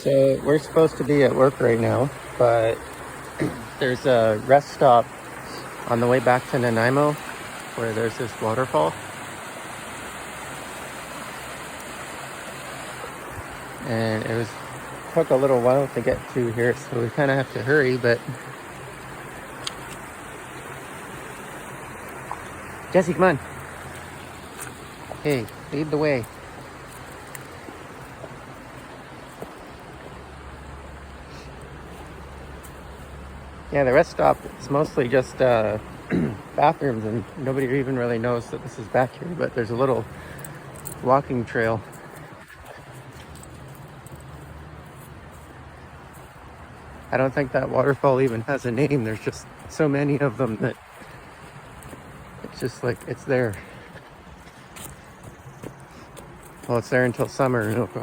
So we're supposed to be at work right now, but there's a rest stop on the way back to Nanaimo where there's this waterfall. And took a little while to get to here, so we kind of have to hurry, but Jesse, come on. Hey, lead the way. Yeah, the rest stop, it's mostly just bathrooms, and nobody even really knows that this is back here, but there's a little walking trail. I don't think that waterfall even has a name. There's just so many of them that it's just like, it's there. Well, it's there until summer, and it'll probably